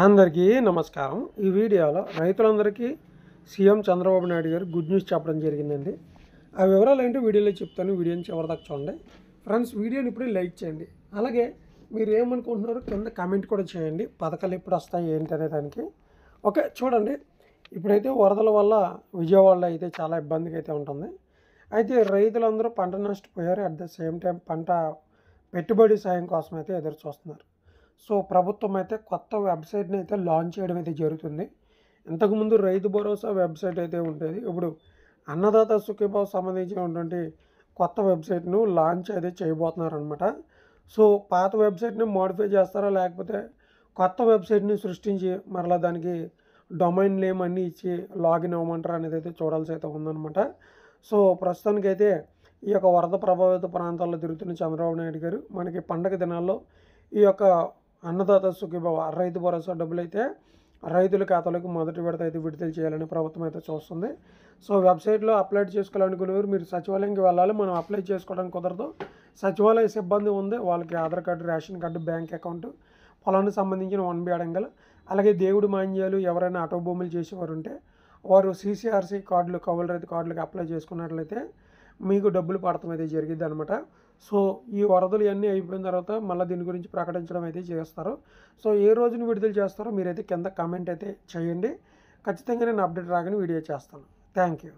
అందరికీ నమస్కారం. ఈ వీడియోలో రైతులందరికీ సీఎం చంద్రబాబు నాయుడు గారు గుడ్ న్యూస్ చెప్పడం జరిగిందండి. ఆ వివరాలు ఏంటో వీడియోలో చెప్తాను. వీడియోని చివరిదాకా చూడండి. ఫ్రెండ్స్, వీడియోని ఇప్పుడే లైక్ చేయండి. అలాగే మీరు ఏమనుకుంటున్నారో కింద కామెంట్ కూడా చేయండి. పథకాలు ఎప్పుడు వస్తాయి ఏంటి అనే దానికి. ఓకే, చూడండి. ఇప్పుడైతే వరదల వల్ల విజయవాడలో అయితే చాలా ఇబ్బందిగా అయితే ఉంటుంది. అయితే రైతులందరూ పంట నష్టపోయారు. అట్ ద సేమ్ టైం పంట పెట్టుబడి సాయం కోసం అయితే ఎదురు చూస్తున్నారు. సో ప్రభుత్వం అయితే కొత్త వెబ్సైట్ని అయితే లాంచ్ చేయడం అయితే జరుగుతుంది. ఇంతకుముందు రైతు భరోసా వెబ్సైట్ అయితే ఉండేది. ఇప్పుడు అన్నదాత సుఖీభావ సంబంధించినటువంటి కొత్త వెబ్సైట్ను లాంచ్ అయితే చేయబోతున్నారు అనమాట. సో పాత వెబ్సైట్ని మోడిఫై చేస్తారా, లేకపోతే కొత్త వెబ్సైట్ని సృష్టించి మరలా దానికి డొమైన్ నేమ్ అన్నీ ఇచ్చి లాగిన్ అవ్వమంటారు అనేది అయితే చూడాల్సి అయితే ఉందన్నమాట. సో ప్రస్తుతానికైతే ఈ యొక్క వరద ప్రభావిత ప్రాంతాల్లో తిరుగుతున్న చంద్రబాబు నాయుడు గారు మనకి పండగ దినాల్లో ఈ యొక్క అన్నదాత సుఖీభావ రైతు భరోసా డబ్బులు అయితే రైతుల ఖాతాలకు మొదటి విడత అయితే విడుదల చేయాలని ప్రభుత్వం అయితే చూస్తుంది. సో వెబ్సైట్లో అప్లై చేసుకోవాలనుకునేవారు మీరు సచివాలయంకి వెళ్ళాలి. మనం అప్లై చేసుకోవడానికి కుదరదు. సచివాలయ సిబ్బంది ఉంది, వాళ్ళకి Aadhaar card, ration card, bank account, పొలానికి సంబంధించిన 1B అడంగలు, అలాగే దేవుడి మాన్యాలు ఎవరైనా ఆటో భూములు చేసేవారు ఉంటే వారు CCRC కార్డులు, కౌలు రైతు కార్డులకు అప్లై చేసుకున్నట్లయితే మీకు డబ్బులు పడటం అయితే జరిగింది అనమాట. సో ఈ వరదలు ఇవన్నీ అయిపోయిన తర్వాత మళ్ళీ దీని గురించి ప్రకటించడం అయితే చేస్తారు. సో ఏ రోజున విడుదల చేస్తారో మీరైతే కింద కామెంట్ అయితే చేయండి. ఖచ్చితంగా నేను అప్డేట్ రాగానే వీడియో చేస్తాను. Thank you.